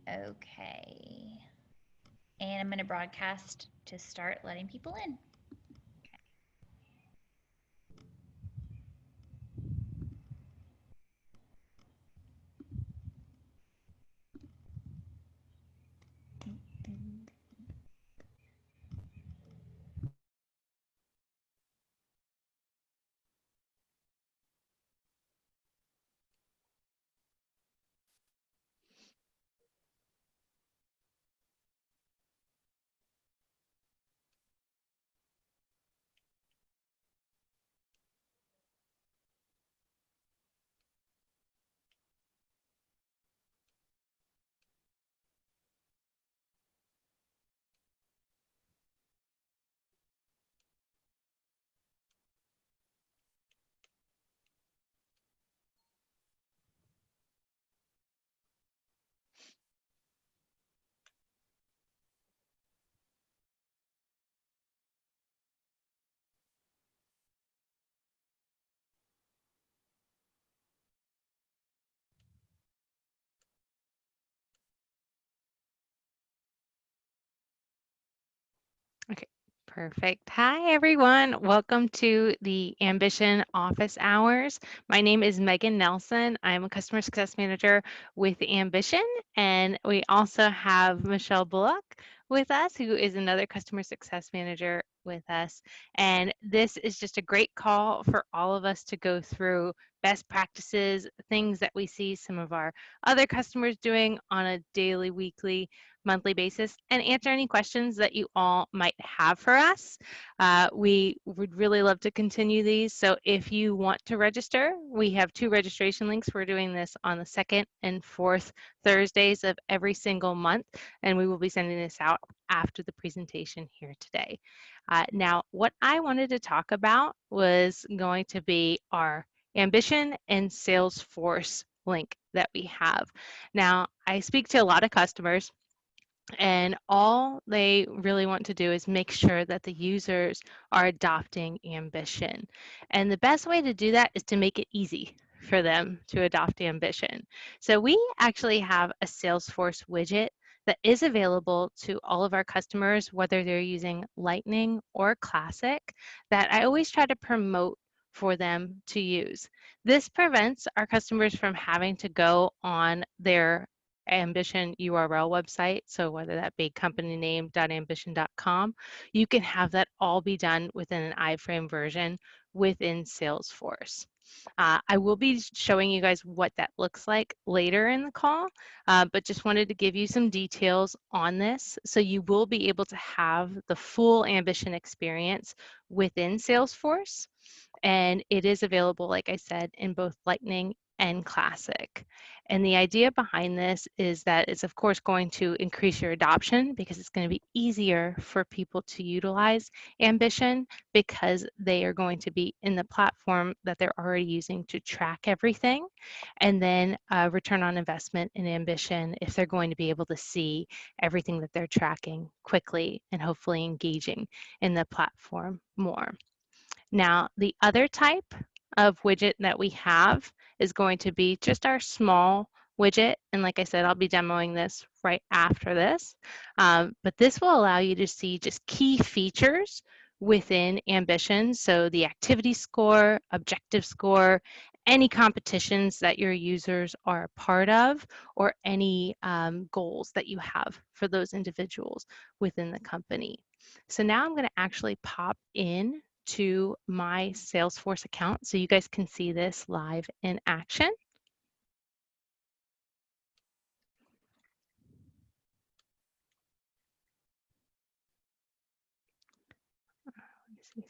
Okay. And I'm going to broadcast to start letting people in. Okay, perfect. Hi, everyone. Welcome to the Ambition Office Hours. My name is Megan Nelson. I'm a customer success manager with Ambition, and we also have Michelle Bullock with us, who is another customer success manager with us. And this is just a great call for all of us to go through best practices, things that we see some of our other customers doing on a daily, weekly, monthly basis, and answer any questions that you all might have for us. We would really love to continue these. So if you want to register, we have 2 registration links. We're doing this on the 2nd and 4th Thursdays of every single month, and we will be sending this out after the presentation here today. Now, what I wanted to talk about was going to be our Ambition and Salesforce link that we have. Now, I speak to a lot of customers, and all they really want to do is make sure that the users are adopting Ambition. And the best way to do that is to make it easy for them to adopt Ambition. So we actually have a Salesforce widget that is available to all of our customers, whether they're using Lightning or Classic, that I always try to promote for them to use. This prevents our customers from having to go on their Ambition URL website. So whether that be company name.ambition.com, you can have that all be done within an iframe version within Salesforce. I will be showing you guys what that looks like later in the call, but just wanted to give you some details on this. So you will be able to have the full Ambition experience within Salesforce. And it is available, like I said, in both Lightning and Classic. And the idea behind this is that it's of course going to increase your adoption because it's going to be easier for people to utilize Ambition because they are going to be in the platform that they're already using to track everything. And then return on investment in Ambition if they're going to be able to see everything that they're tracking quickly and hopefully engaging in the platform more. Now, the other type of widget that we have is going to be just our small widget. And like I said, I'll be demoing this right after this. But this will allow you to see just key features within Ambition. So the activity score, objective score, any competitions that your users are a part of, or any goals that you have for those individuals within the company. So now I'm going to actually pop in to my Salesforce account so you guys can see this live in action. Let me see.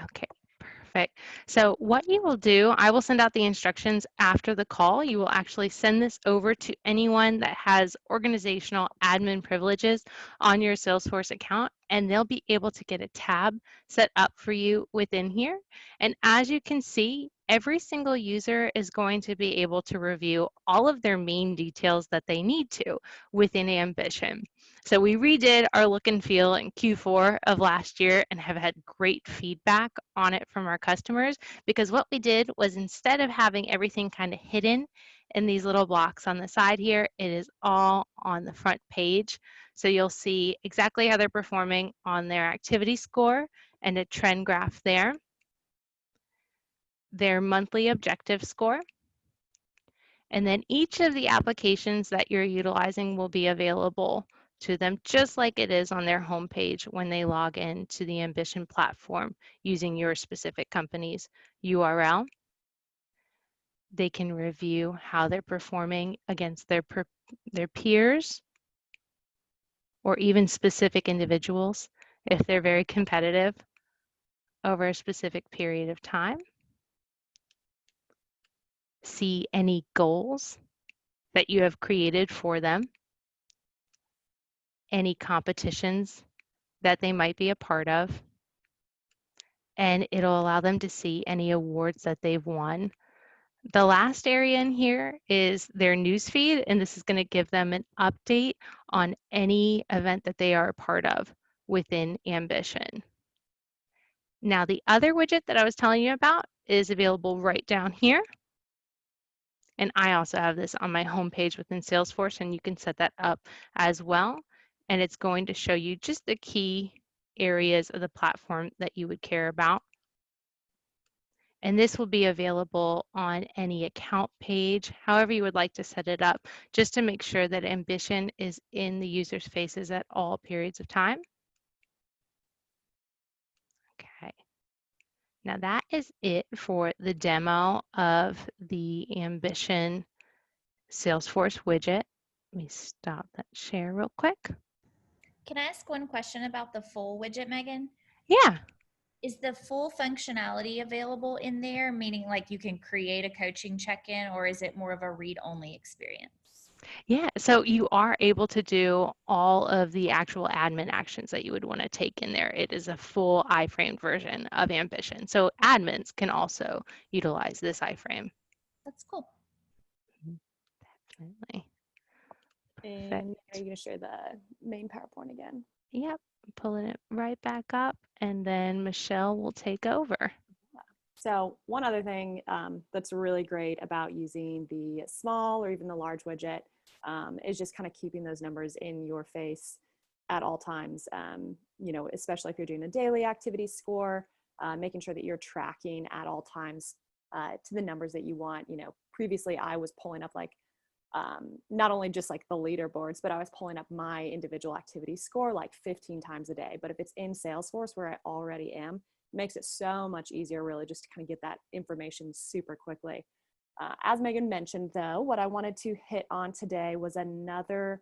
Okay, perfect. So what you will do, I will send out the instructions after the call. You will actually send this over to anyone that has organizational admin privileges on your Salesforce account, and they'll be able to get a tab set up for you within here. And as you can see, every single user is going to be able to review all of their main details that they need to within Ambition. So we redid our look and feel in Q4 of last year and have had great feedback on it from our customers, because what we did was, instead of having everything kind of hidden in these little blocks on the side here, it is all on the front page. So you'll see exactly how they're performing on their activity score and a trend graph there, their monthly objective score, and then each of the applications that you're utilizing will be available to them just like it is on their homepage when they log in to the Ambition platform using your specific company's URL. They can review how they're performing against their peers or even specific individuals if they're very competitive over a specific period of time. See any goals that you have created for them, any competitions that they might be a part of, and it'll allow them to see any awards that they've won. The last area in here is their newsfeed, and this is going to give them an update on any event that they are a part of within Ambition. Now, the other widget that I was telling you about is available right down here. And I also have this on my homepage within Salesforce, and you can set that up as well. And it's going to show you just the key areas of the platform that you would care about. And this will be available on any account page, however you would like to set it up, just to make sure that Ambition is in the user's faces at all periods of time. Okay. Now that is it for the demo of the Ambition Salesforce widget. Let me stop that share real quick. Can I ask one question about the full widget, Megan? Yeah. Is the full functionality available in there, meaning like you can create a coaching check-in, or is it more of a read-only experience? Yeah, so you are able to do all of the actual admin actions that you would want to take in there. It is a full iframe version of Ambition. So admins can also utilize this iframe. That's cool. Definitely. And Perfect. are you going to share the main PowerPoint again? Yep, pulling it right back up, and then Michelle will take over. So one other thing that's really great about using the small or even the large widget is just kind of keeping those numbers in your face at all times. You know, especially if you're doing a daily activity score, making sure that you're tracking at all times to the numbers that you want. You know, previously I was pulling up like not only just like the leaderboards, but I was pulling up my individual activity score like 15 times a day. But if it's in Salesforce where I already am, it makes it so much easier really just to kind of get that information super quickly. As Megan mentioned though, what I wanted to hit on today was another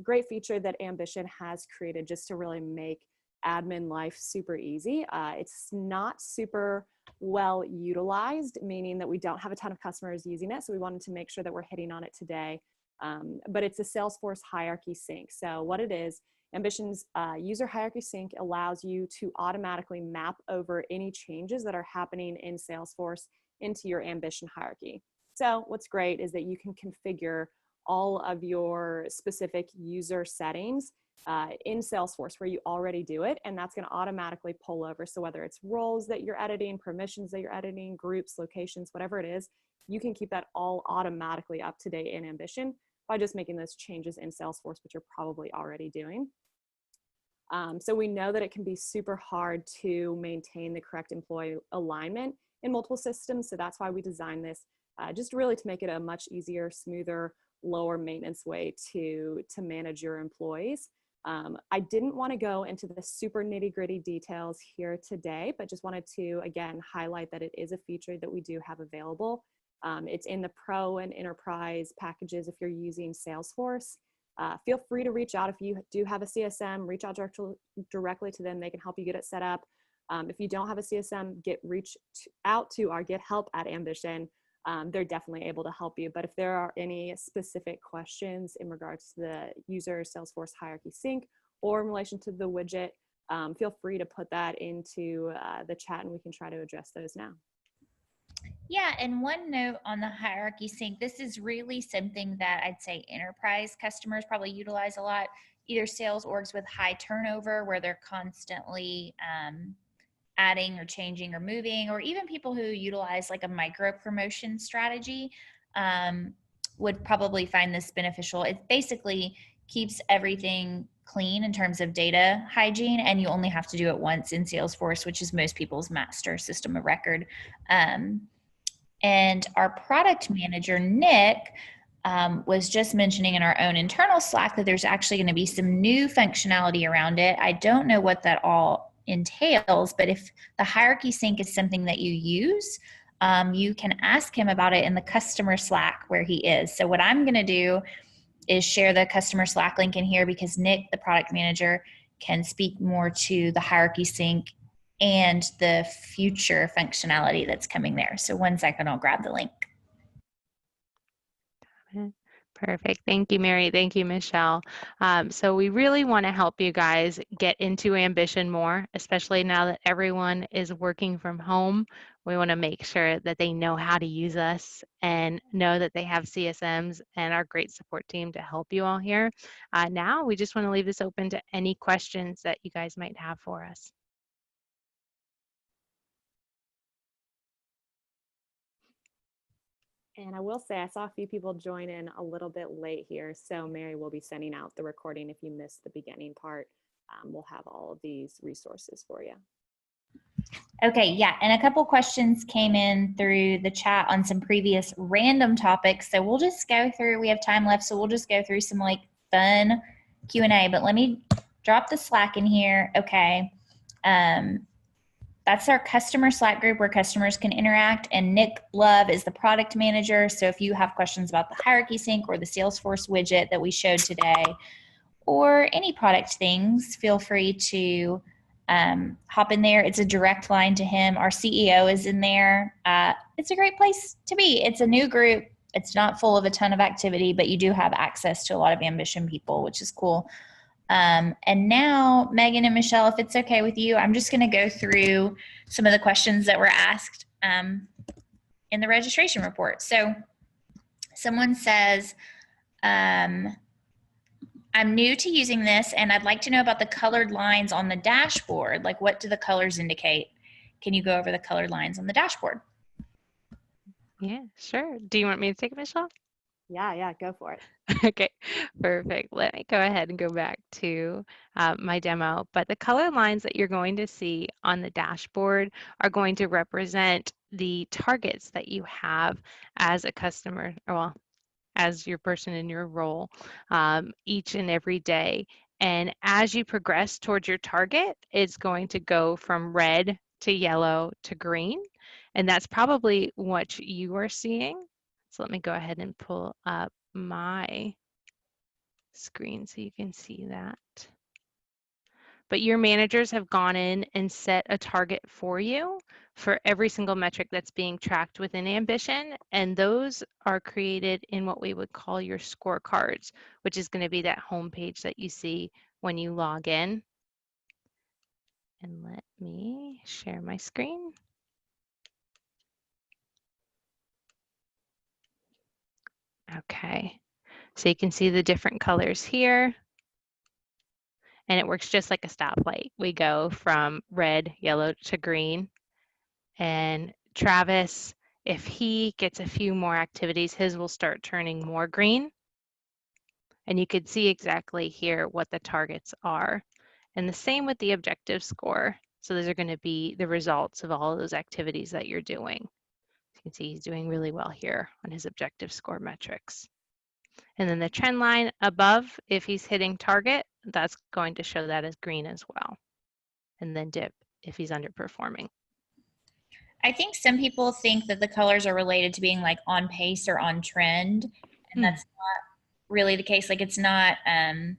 great feature that Ambition has created just to really make admin life super easy. It's not super well utilized, meaning that we don't have a ton of customers using it. So we wanted to make sure that we're hitting on it today. But it's a Salesforce hierarchy sync. So what it is, Ambition's user hierarchy sync allows you to automatically map over any changes that are happening in Salesforce into your Ambition hierarchy. So what's great is that you can configure all of your specific user settings in Salesforce where you already do it, and that's going to automatically pull over. So whether it's roles that you're editing, permissions that you're editing, groups, locations, whatever it is, you can keep that all automatically up to date in Ambition by just making those changes in Salesforce, which you're probably already doing. So we know that it can be super hard to maintain the correct employee alignment in multiple systems. So that's why we designed this just really to make it a much easier, smoother, lower maintenance way to manage your employees. I didn't want to go into the super nitty gritty details here today, but just wanted to, again, highlight that it is a feature that we do have available. It's in the Pro and Enterprise packages if you're using Salesforce. Feel free to reach out if you do have a CSM, reach out directly to them. They can help you get it set up. If you don't have a CSM, reach out to our Get Help at Ambition. They're definitely able to help you. But if there are any specific questions in regards to the user Salesforce hierarchy sync or in relation to the widget, feel free to put that into the chat and we can try to address those now. Yeah, and one note on the hierarchy sync, this is really something that I'd say enterprise customers probably utilize a lot, either sales orgs with high turnover where they're constantly adding or changing or moving, or even people who utilize like a micro promotion strategy would probably find this beneficial. It basically keeps everything clean in terms of data hygiene, and you only have to do it once in Salesforce, which is most people's master system of record. And our product manager, Nick, was just mentioning in our own internal Slack that there's actually going to be some new functionality around it. I don't know what that all entails, but if the hierarchy sync is something that you use, you can ask him about it in the customer Slack where he is. So what I'm going to do is share the customer Slack link in here because Nick, the product manager, can speak more to the hierarchy sync and the future functionality that's coming there. So one second, I'll grab the link. Perfect. Thank you, Mary. Thank you, Michelle. So we really want to help you guys get into Ambition more, especially now that everyone is working from home. We want to make sure that they know how to use us and know that they have CSMs and our great support team to help you all here. Now we just want to leave this open to any questions that you guys might have for us. And I will say, I saw a few people join in a little bit late here. So Mary will be sending out the recording. If you missed the beginning part, we'll have all of these resources for you. Okay, yeah, and a couple questions came in through the chat on some previous random topics. So we'll just go through, we have time left, so we'll just go through some like fun Q&A, but let me drop the Slack in here. Okay. That's our customer Slack group where customers can interact, and Nick Love is the product manager. So if you have questions about the hierarchy sync or the Salesforce widget that we showed today, or any product things, feel free to hop in there. It's a direct line to him. Our CEO is in there. It's a great place to be. It's a new group. It's not full of a ton of activity, but you do have access to a lot of Ambition people, which is cool. And now, Megan and Michelle, if it's okay with you, I'm just going to go through some of the questions that were asked in the registration report. So someone says, I'm new to using this and I'd like to know about the colored lines on the dashboard. Like, what do the colors indicate? Can you go over the colored lines on the dashboard? Yeah, sure. Do you want me to take it, Michelle? Yeah, go for it. Okay, perfect. Let me go ahead and go back to my demo. But the color lines that you're going to see on the dashboard are going to represent the targets that you have as a customer, or well, as your person in your role each and every day. And as you progress towards your target, it's going to go from red to yellow to green. And that's probably what you are seeing. So let me go ahead and pull up my screen so you can see that. But your managers have gone in and set a target for you for every single metric that's being tracked within Ambition. And those are created in what we would call your scorecards, which is going to be that home page that you see when you log in. And let me share my screen. Okay, so you can see the different colors here. And it works just like a stoplight. We go from red, yellow to green. And Travis, if he gets a few more activities, his will start turning more green. And you could see exactly here what the targets are. And the same with the objective score. So those are going to be the results of all of those activities that you're doing. You can see he's doing really well here on his objective score metrics. And then the trend line above, if he's hitting target, that's going to show that as green as well. And then dip if he's underperforming. I think some people think that the colors are related to being like on pace or on trend, and that's not really the case. Like, it's not, I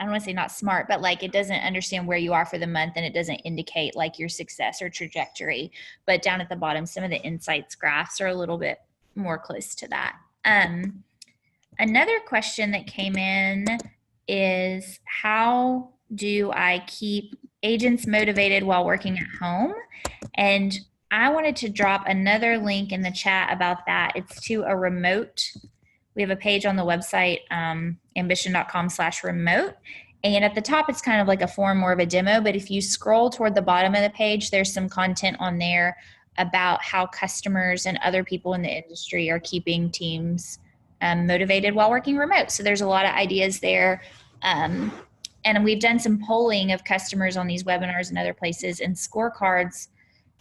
don't want to say not smart, but like it doesn't understand where you are for the month, and it doesn't indicate like your success or trajectory. But down at the bottom, some of the insights graphs are a little bit more close to that. Another question that came in is, how do I keep agents motivated while working at home? And I wanted to drop another link in the chat about that. It's to a remote. We have a page on the website, ambition.com/remote. And at the top, it's kind of like a form, more of a demo. But if you scroll toward the bottom of the page, there's some content on there about how customers and other people in the industry are keeping teams motivated while working remote. So there's a lot of ideas there. And we've done some polling of customers on these webinars and other places, and scorecards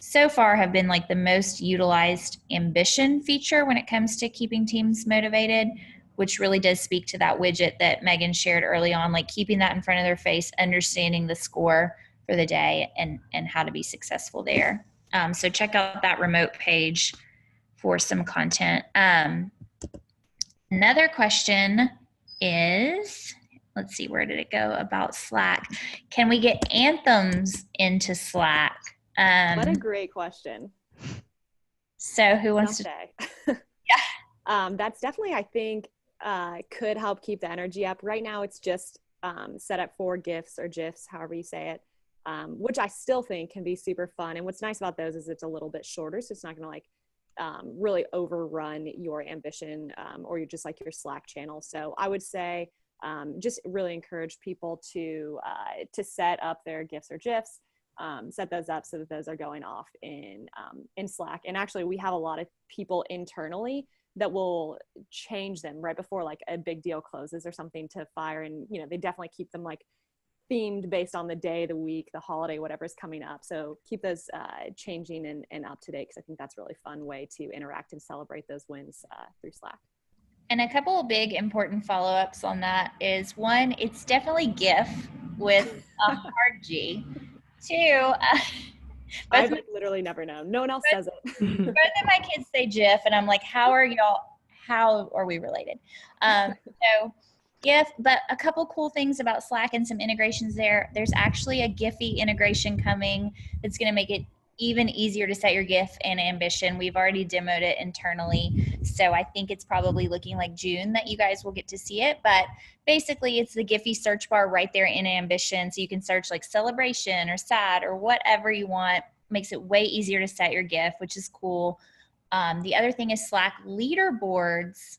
so far have been like the most utilized ambition feature when it comes to keeping teams motivated, which really does speak to that widget that Megan shared early on, like keeping that in front of their face, understanding the score for the day and how to be successful there. So check out that remote page for some content. Another question is, let's see, where did it go about Slack? Can we get anthems into Slack? What a great question. So who wants to? Yeah. That's definitely, I think, could help keep the energy up. Right now, it's just set up for GIFs or GIFs, however you say it, which I still think can be super fun. And what's nice about those is it's a little bit shorter, so it's not going to like really overrun your ambition or you're just like your Slack channel. So I would say just really encourage people to set up their GIFs or GIFs. Set those up so that those are going off in Slack. And actually, we have a lot of people internally that will change them right before like a big deal closes or something to fire. And, you know, they definitely keep them like themed based on the day, the week, the holiday, whatever is coming up. So keep those changing and up to date, because I think that's a really fun way to interact and celebrate those wins through Slack. And a couple of big important follow-ups on that is, one, it's definitely GIF with a hard G. Two, I've literally never known. No one else does it. Both of my kids say GIF, and I'm like, how are we related? So GIF, but a couple cool things about Slack and some integrations there. There's actually a Giphy integration coming that's going to make it even easier to set your GIF and ambition. We've already demoed it internally, so I think it's probably looking like June that you guys will get to see it. But basically, it's the Giphy search bar right there in ambition, so you can search like celebration or sad or whatever you want. Makes it way easier to set your GIF, which is cool. The other thing is Slack leaderboards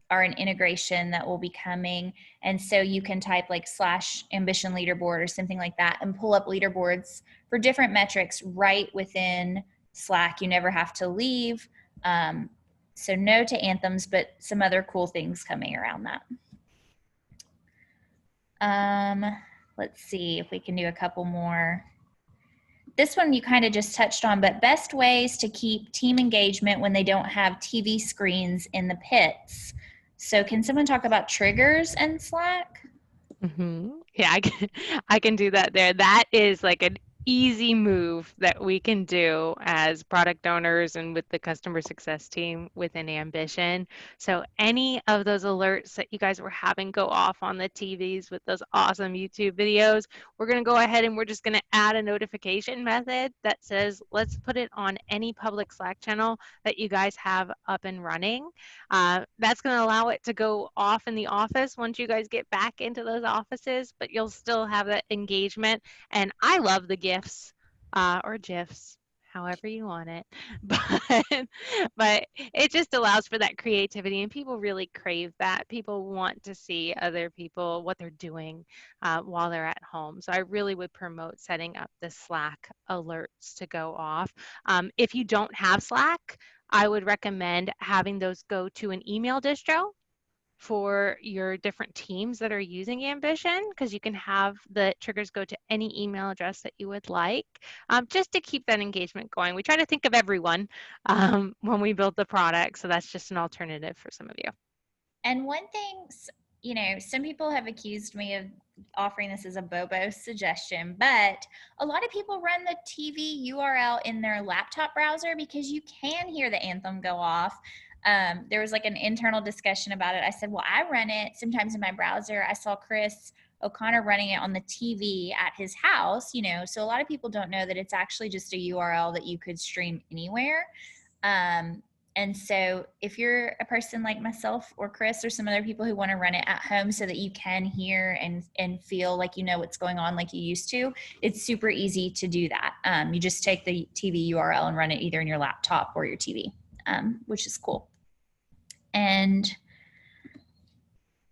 are an integration that will be coming. And so you can type like /ambition leaderboard or something like that and pull up leaderboards for different metrics right within Slack. You never have to leave. So no to anthems, but some other cool things coming around that. Let's see if we can do a couple more. This one you kind of just touched on, but best ways to keep team engagement when they don't have TV screens in the pits. So can someone talk about triggers in Slack? Mm-hmm. Yeah, I can do that there. That is like an easy move that we can do as product owners and with the customer success team within Ambition. So any of those alerts that you guys were having go off on the TVs with those awesome YouTube videos, we're going to go ahead and we're just going to add a notification method that says, let's put it on any public Slack channel that you guys have up and running. That's going to allow it to go off in the office once you guys get back into those offices, but you'll still have that engagement. And I love the GIFs or GIFs, however you want it, but it just allows for that creativity, and people really crave that. People want to see other people, what they're doing while they're at home. So I really would promote setting up the Slack alerts to go off. If you don't have Slack, I would recommend having those go to an email distro for your different teams that are using Ambition, because you can have the triggers go to any email address that you would like, just to keep that engagement going. We try to think of everyone when we build the product, so that's just an alternative for some of you. And one thing, you know, some people have accused me of offering this as a Bobo suggestion, but a lot of people run the TV URL in their laptop browser because you can hear the anthem go off. There was like an internal discussion about it. I said, well, I run it sometimes in my browser. I saw Chris O'Connor running it on the TV at his house, you know, so a lot of people don't know that it's actually just a URL that you could stream anywhere. And so if you're a person like myself or Chris or some other people who want to run it at home so that you can hear and feel like you know what's going on like you used to, it's super easy to do that. You just take the TV URL and run it either in your laptop or your TV, which is cool. And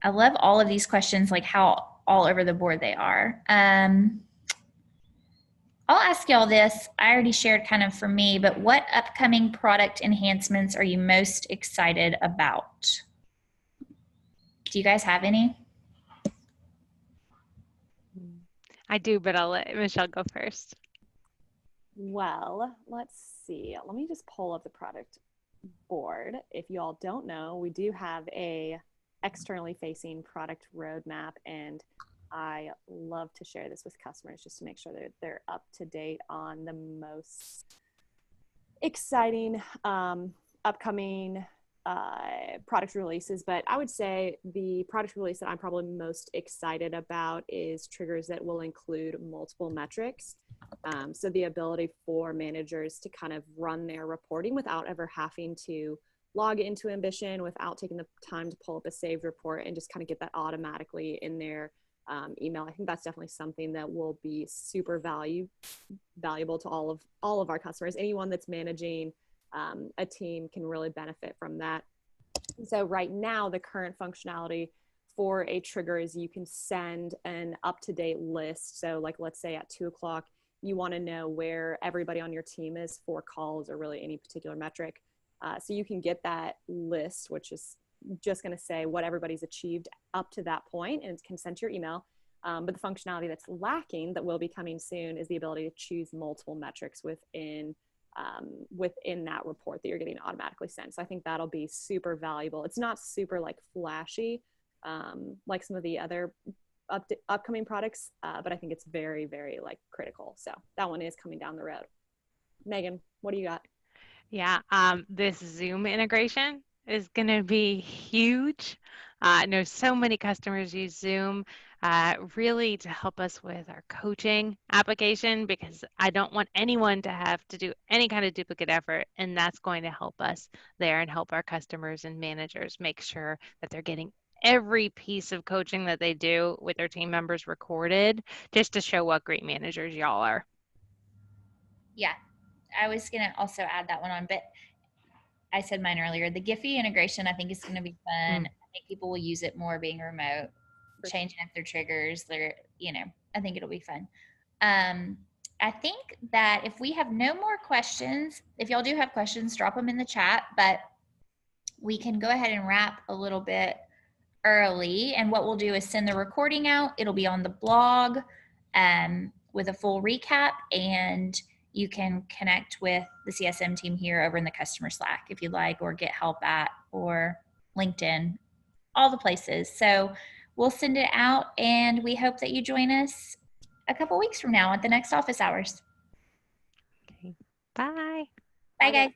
I love all of these questions, like how all over the board they are. I'll ask y'all this. I already shared kind of for me, but what upcoming product enhancements are you most excited about? Do you guys have any? I do, but I'll let Michelle go first. Well, let's see. Let me just pull up the product board. If you all don't know, we do have a externally facing product roadmap, and I love to share this with customers just to make sure that they're up to date on the most exciting upcoming product releases. But I would say the product release that I'm probably most excited about is triggers that will include multiple metrics. So the ability for managers to kind of run their reporting without ever having to log into Ambition, without taking the time to pull up a saved report, and just kind of get that automatically in their email. I think that's definitely something that will be super valuable to all of our customers. Anyone that's managing a team can really benefit from that. So right now, the current functionality for a trigger is you can send an up-to-date list. So like, let's say at 2 o'clock, you want to know where everybody on your team is for calls or really any particular metric. So you can get that list, which is just going to say what everybody's achieved up to that point, and it's can send to your email. But the functionality that's lacking that will be coming soon is the ability to choose multiple metrics within that report that you're getting automatically sent. So I think that'll be super valuable. It's not super like flashy like some of the other upcoming products, but I think it's very, very like critical. So that one is coming down the road. Megan, what do you got? Yeah, this Zoom integration is going to be huge. I know so many customers use Zoom really to help us with our coaching application, because I don't want anyone to have to do any kind of duplicate effort, and that's going to help us there and help our customers and managers make sure that they're getting every piece of coaching that they do with their team members recorded, just to show what great managers y'all are. Yeah, I was going to also add that one on, but I said mine earlier. The Giphy integration, I think, is going to be fun. I think people will use it more being remote, changing up their triggers. I think it'll be fun. I think that if we have no more questions, if y'all do have questions, drop them in the chat, but we can go ahead and wrap a little bit early. And what we'll do is send the recording out. It'll be on the blog with a full recap, and you can connect with the CSM team here over in the customer Slack if you'd like, or get help at, or LinkedIn, all the places. So we'll send it out, and we hope that you join us a couple weeks from now at the next office hours. Okay. Bye. Bye, guys.